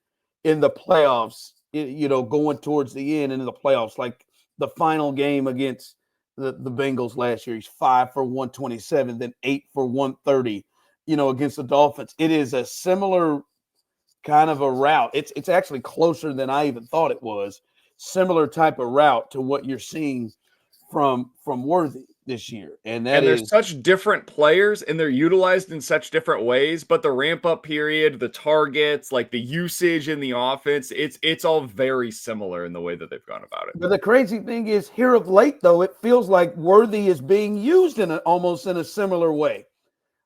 in the playoffs, going towards the end into the playoffs, like the final game against the Bengals last year, he's 5 for 127, then 8 for 130, against the Dolphins. It is a similar kind of a route. It's actually closer than I even thought it was. Similar type of route to what you're seeing from Worthy this year. And they're such different players and they're utilized in such different ways, but the ramp up period, the targets, like the usage in the offense, it's all very similar in the way that they've gone about it. But the crazy thing is, here of late, though, it feels like Worthy is being used almost in a similar way.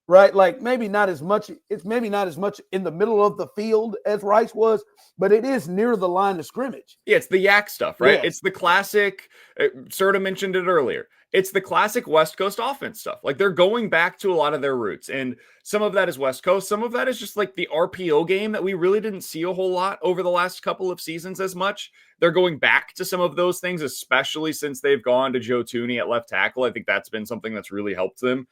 Right? Like maybe not as much. It's maybe not as much in the middle of the field as Rice was, but it is near the line of scrimmage. Yeah, it's the yak stuff, right? Yeah. It's the classic, Serda mentioned it earlier. It's the classic West Coast offense stuff. Like they're going back to a lot of their roots. And some of that is West Coast. Some of that is just like the RPO game that we really didn't see a whole lot over the last couple of seasons as much. They're going back to some of those things, especially since they've gone to Joe Thuney at left tackle. I think that's been something that's really helped them.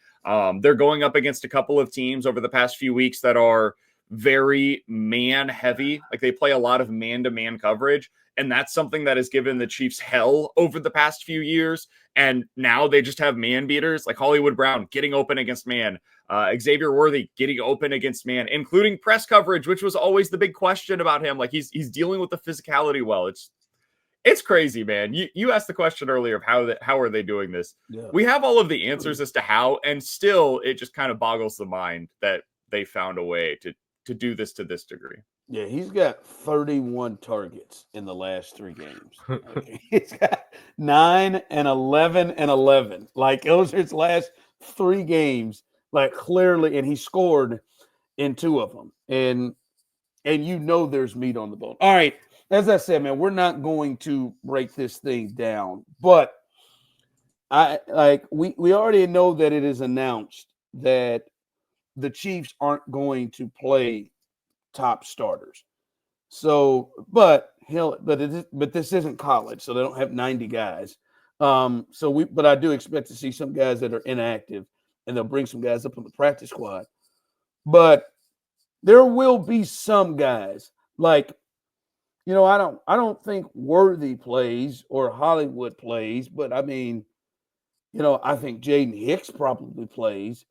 They're going up against a couple of teams over the past few weeks that are very man heavy. Like they play a lot of man-to-man coverage. And that's something that has given the Chiefs hell over the past few years. And now they just have man beaters like Hollywood Brown getting open against man, Xavier Worthy getting open against man, including press coverage, which was always the big question about him. Like he's dealing with the physicality well. It's crazy, man. You asked the question earlier of how are they doing this? Yeah. We have all of the answers as to how, and still it just kind of boggles the mind that they found a way to do this to this degree. Yeah, he's got 31 targets in the last 3 games. Okay. He's got 9 and 11 and 11. Like those are his last 3 games. Like clearly, and he scored in 2 of them. And there's meat on the bone. All right. As I said, man, we're not going to break this thing down, but we already know that it is announced that the Chiefs aren't going to play top starters. So, but this isn't college, so they don't have 90 guys. But I do expect to see some guys that are inactive, and they'll bring some guys up on the practice squad. But there will be some guys like, I don't think Worthy plays or Hollywood plays, but I mean, I think Jaden Hicks probably plays.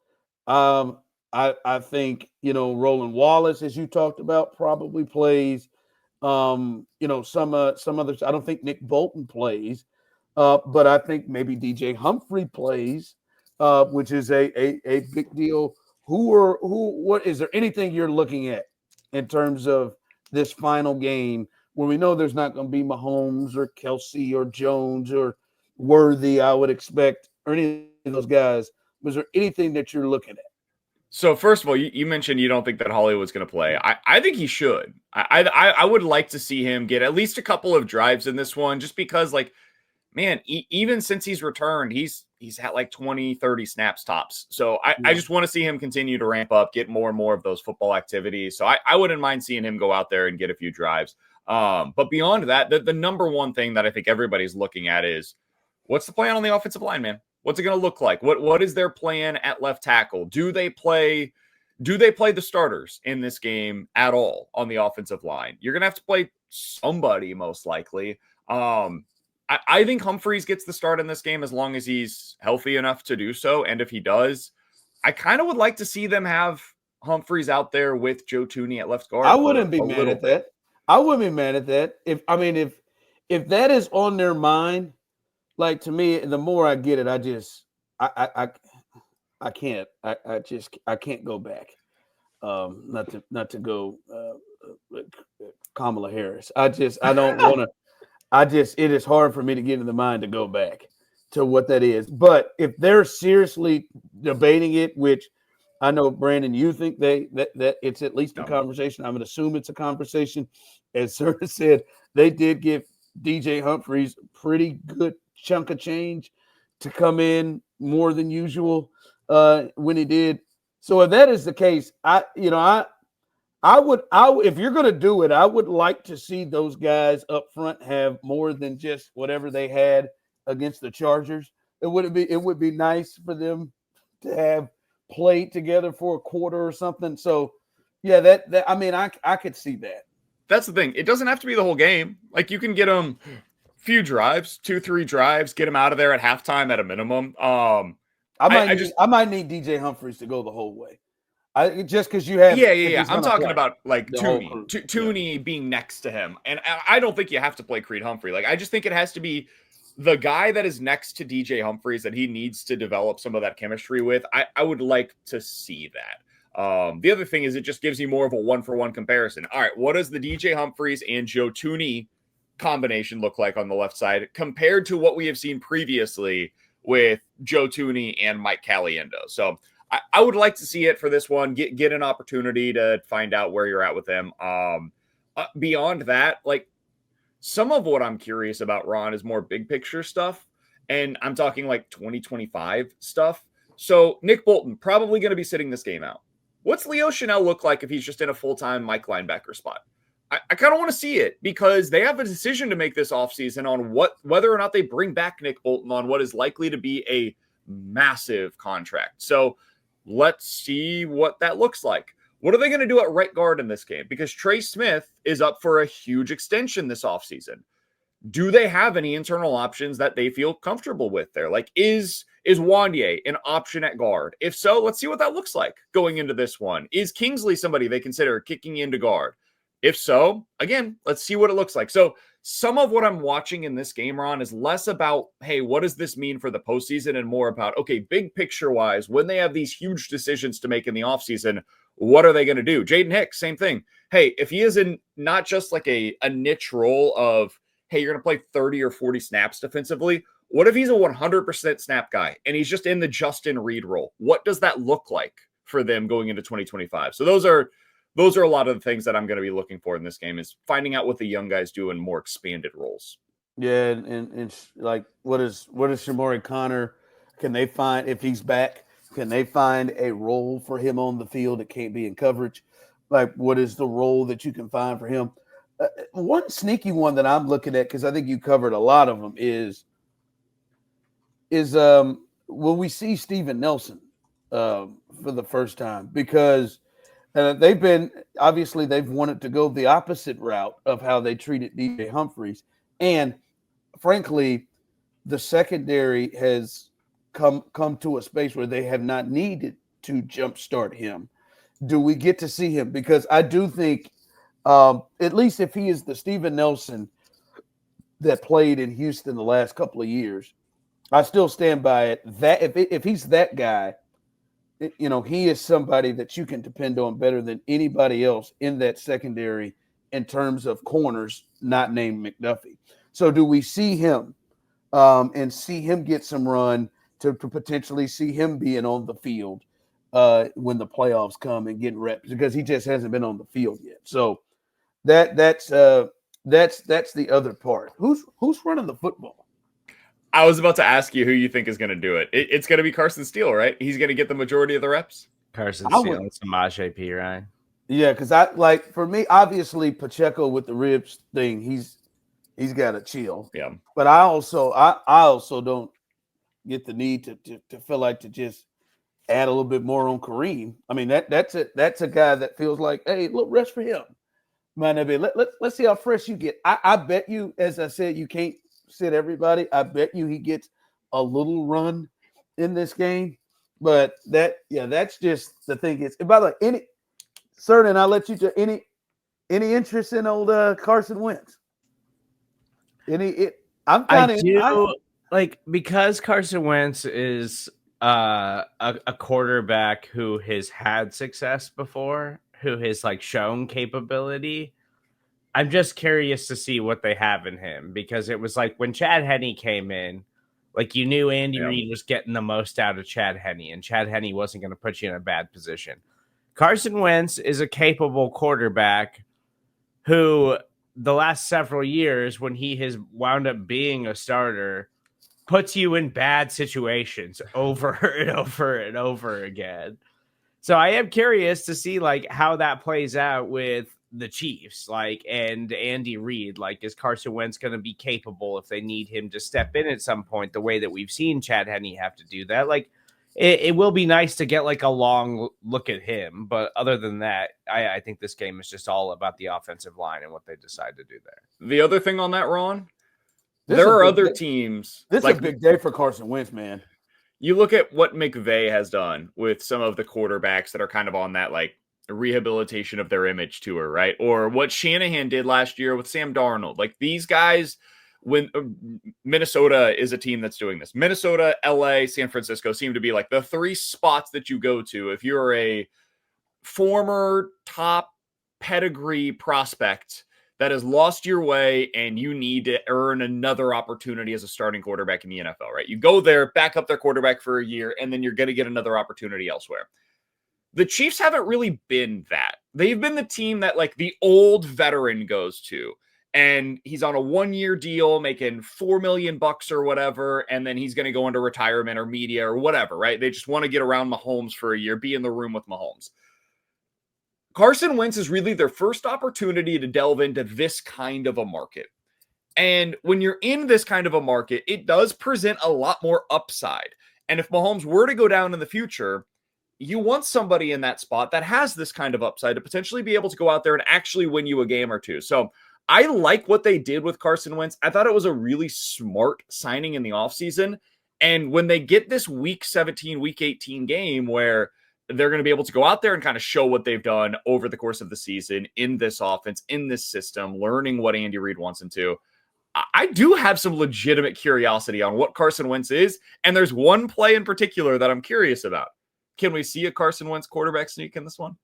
Um, I think, Roland Wallace, as you talked about, probably plays. Some others. I don't think Nick Bolton plays, but I think maybe DJ Humphrey plays, which is a big deal. What is there anything you're looking at in terms of this final game where we know there's not going to be Mahomes or Kelsey or Jones or Worthy, I would expect, or any of those guys? Was there anything that you're looking at? So first of all, you mentioned you don't think that Hollywood's going to play. I think he should. I would like to see him get at least a couple of drives in this one, just because, like, man, even since he's returned, he's had like 20, 30 snaps tops. So I just want to see him continue to ramp up, get more and more of those football activities. So I wouldn't mind seeing him go out there and get a few drives. But beyond that, the number one thing that I think everybody's looking at is, what's the plan on the offensive line, man? What's it going to look like? What is their plan at left tackle? Do they play the starters in this game at all on the offensive line? You're going to have to play somebody most likely. I think Humphreys gets the start in this game as long as he's healthy enough to do so. And if he does, I kind of would like to see them have Humphreys out there with Joe Thuney at left guard. I wouldn't be mad at that. I wouldn't be mad at that. If that is on their mind, like, to me, the more I get it, I can't. I can't go back. Not to go Kamala Harris. I don't want to. It is hard for me to get in the mind to go back to what that is. But if they're seriously debating it, which I know, Brandon, you think that it's at least a conversation. I'm going to assume it's a conversation. As Serda said, they did give DJ Humphreys pretty good chunk of change to come in more than usual when he did. So if that is the case, I would if you're going to do it, I would like to see those guys up front have more than just whatever they had against the Chargers. It would be nice for them to have played together for a quarter or something. So yeah, I could see that. That's the thing. It doesn't have to be the whole game. Like, you can get them few drives, 2-3 drives, get them out of there at halftime at a minimum. I might need DJ Humphreys to go the whole way. Just because you have, I'm talking about like Thuney being next to him, and I don't think you have to play Creed Humphrey. Like, I just think it has to be the guy that is next to DJ Humphreys that he needs to develop some of that chemistry with. I would like to see that. The other thing is, it just gives you more of a 1-for-1 comparison. All right, what does the DJ Humphreys and Joe Thuney combination look like on the left side compared to what we have seen previously with Joe Thuney and Mike Caliendo? So I would like to see it for this one. Get an opportunity to find out where you're at with them. Beyond that, like, some of what I'm curious about, Ron, is more big picture stuff, and I'm talking like 2025 stuff. So Nick Bolton probably going to be sitting this game out. What's Leo Chanel look like if he's just in a full-time Mike linebacker spot? I kind of want to see it, because they have a decision to make this offseason on whether or not they bring back Nick Bolton on what is likely to be a massive contract. So let's see what that looks like. What are they going to do at right guard in this game? Because Trey Smith is up for a huge extension this offseason. Do they have any internal options that they feel comfortable with there? Like, is Wanye an option at guard? If so, let's see what that looks like going into this one. Is Kingsley somebody they consider kicking into guard? If so, again, let's see what it looks like. So some of what I'm watching in this game, Ron, is less about, hey, what does this mean for the postseason, and more about, okay, big picture wise, when they have these huge decisions to make in the offseason, what are they going to do? Jaden Hicks, same thing. Hey, if he is in not just like a niche role of, hey, you're going to play 30 or 40 snaps defensively, what if he's a 100% snap guy and he's just in the Justin Reed role? What does that look like for them going into 2025? So those are a lot of the things that I'm going to be looking for in this game, is finding out what the young guys do in more expanded roles. Yeah, and like, what is Shamori Connor? Can they find, if he's back, can they find a role for him on the field that can't be in coverage? Like, what is the role that you can find for him? One sneaky one that I'm looking at, because I think you covered a lot of them, is is will we see Steven Nelson for the first time? Because they've wanted to go the opposite route of how they treated DJ Humphries. And frankly, the secondary has come to a space where they have not needed to jumpstart him. Do we get to see him? Because I do think, at least if he is the Steven Nelson that played in Houston the last couple of years, I still stand by it. That if he's that guy, he is somebody that you can depend on better than anybody else in that secondary in terms of corners, not named McDuffie. So do we see him and see him get some run to potentially see him being on the field when the playoffs come and get reps, because he just hasn't been on the field yet. So that's the other part. Who's running the football? I was about to ask you who you think is going to do it. It's going to be Carson Steele, right? He's going to get the majority of the reps. Carson Steele and Samaje Perine. Yeah, because for me, obviously Pacheco with the ribs thing, he's got to chill. Yeah, but I also don't get the need to feel like to just add a little bit more on Kareem. I mean that's a guy that feels like, hey, look, rest for him. Might not be. Let's see how fresh you get. I bet you, as I said, you can't sit everybody. I bet you he gets a little run in this game. But that's just the thing. Is, by the way, any certain, I'll let you to any interest in old Carson Wentz. I'm kind of because Carson Wentz is a quarterback who has had success before, who has shown capability. I'm just curious to see what they have in him, because it was like when Chad Henne came in, you knew Andy Reid was getting the most out of Chad Henne, and Chad Henne wasn't going to put you in a bad position. Carson Wentz is a capable quarterback who the last several years, when he has wound up being a starter, puts you in bad situations over and over and over again. So I am curious to see how that plays out with the Chiefs, and Andy Reid. Is Carson Wentz going to be capable if they need him to step in at some point, the way that we've seen Chad Henne have to do that? It will be nice to get a long look at him, but other than that, I think this game is just all about the offensive line and what they decide to do there. The other thing on that, Ron, there are other teams. This is a big day for Carson Wentz, man. You look at what McVay has done with some of the quarterbacks that are kind of on that rehabilitation of their image tour, right? Or what Shanahan did last year with Sam Darnold. These guys, when Minnesota is a team that's doing this. Minnesota, LA, San Francisco seem to be the three spots that you go to if you're a former top pedigree prospect that has lost your way and you need to earn another opportunity as a starting quarterback in the NFL, right? You go there, back up their quarterback for a year, and then you're going to get another opportunity elsewhere. The Chiefs haven't really been that. They've been the team that the old veteran goes to, and he's on a 1-year deal making $4 million or whatever, and then he's going to go into retirement or media or whatever, right? They just want to get around Mahomes for a year, be in the room with Mahomes. Carson Wentz is really their first opportunity to delve into this kind of a market. And when you're in this kind of a market, it does present a lot more upside. And if Mahomes were to go down in the future, you want somebody in that spot that has this kind of upside to potentially be able to go out there and actually win you a game or two. So I like what they did with Carson Wentz. I thought it was a really smart signing in the offseason. And when they get this week 17, week 18 game where they're going to be able to go out there and kind of show what they've done over the course of the season in this offense, in this system, learning what Andy Reid wants them to, I do have some legitimate curiosity on what Carson Wentz is. And there's one play in particular that I'm curious about. Can we see a Carson Wentz quarterback sneak in this one?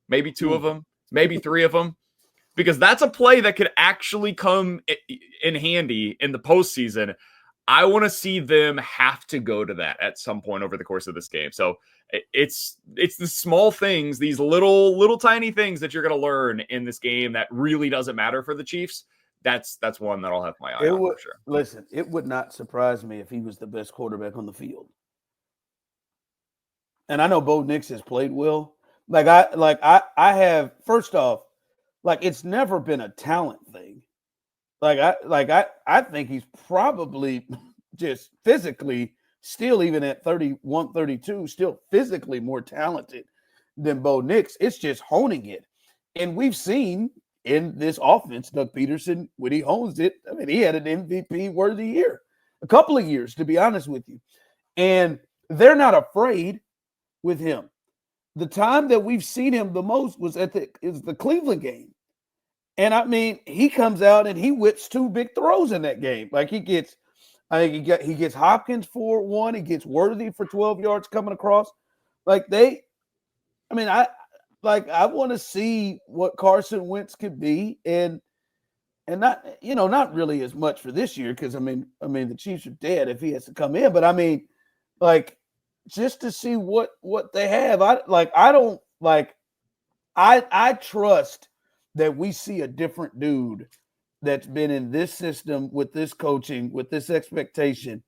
Maybe 2 of them, maybe 3 of them, because that's a play that could actually come in handy in the postseason. I want to see them have to go to that at some point over the course of this game. So it's the small things, these little tiny things that you're going to learn in this game that really doesn't matter for the Chiefs. That's one that I'll have my eye on for sure. Listen, it would not surprise me if he was the best quarterback on the field. And I know Bo Nix has played well. I have, first off, it's never been a talent thing. I think he's probably just physically still even at 31, 32, still physically more talented than Bo Nix. It's just honing it. And we've seen in this offense, Doug Peterson, when he hones it, I mean, he had an MVP-worthy year, a couple of years, to be honest with you. And they're not afraid with him. The time that we've seen him the most was is the Cleveland game. And I mean, he comes out and he whips 2 big throws in that game. Like he gets Hopkins for 1, he gets Worthy for 12 yards coming across. I want to see what Carson Wentz could be, and not really as much for this year because I mean the Chiefs are dead if he has to come in, but I mean, like, just to see what they have. I trust that we see a different dude that's been in this system with this coaching, with this expectation,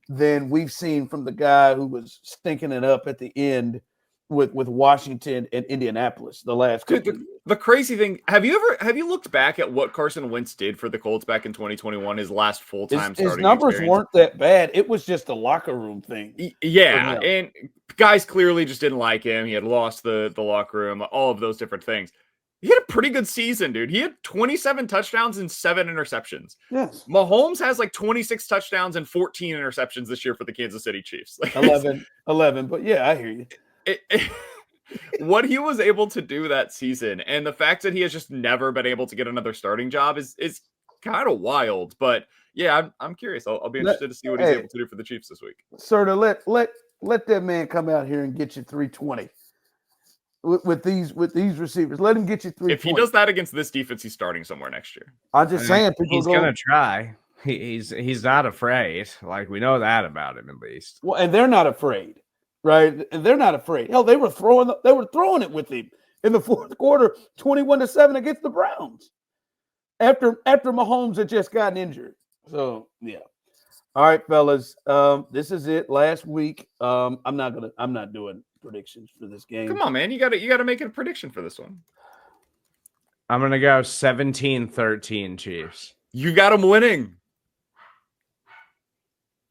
than we've seen from the guy who was stinking it up at the end with Washington and Indianapolis the last couple. The crazy thing, have you looked back at what Carson Wentz did for the Colts back in 2021, his last full-time starting his numbers experience? weren't that bad. It was just a locker room thing. Yeah, and guys clearly just didn't like him. He had lost the locker room, all of those different things. He had a pretty good season, dude. He had 27 touchdowns and 7 interceptions. Yes. Mahomes has like 26 touchdowns and 14 interceptions this year for the Kansas City Chiefs. Like 11, but yeah, I hear you. What he was able to do that season, and the fact that he has just never been able to get another starting job is kind of wild. But yeah, I'm curious. I'll be interested to see what he's able to do for the Chiefs this week. Serda, let that man come out here and get you 320 with these receivers. Let him get you 320. If he does that against this defense, he's starting somewhere next year. I'm just saying, he's gonna try. He's not afraid. Like, we know that about him, at least. Well, and they're not afraid. Right, and they're not afraid. Hell, they were throwing it with him in the fourth quarter, 21-7 against the Browns. After Mahomes had just gotten injured. So yeah. All right, fellas. This is it. Last week. I'm not doing predictions for this game. Come on, man. You gotta make a prediction for this one. I'm gonna go 17-13 Chiefs. You got them winning.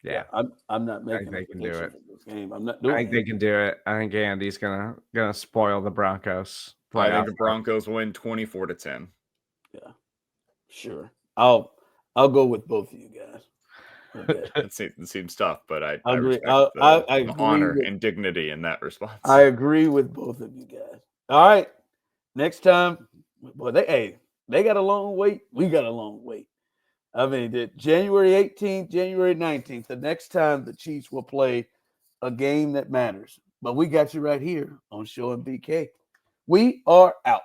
Yeah, I'm not making. I think they can do it. This game. I'm not doing. I think they can do it. I think Andy's gonna spoil the Broncos. I think the Broncos win 24-10. Yeah, sure. I'll go with both of you guys. Okay. It seems tough, but I agree. respect I the honor and dignity in that response. I agree with both of you guys. All right, next time, boy, they got a long wait. We got a long wait. I mean, January 18th, January 19th, the next time the Chiefs will play a game that matters. But we got you right here on Show and BK. We are out.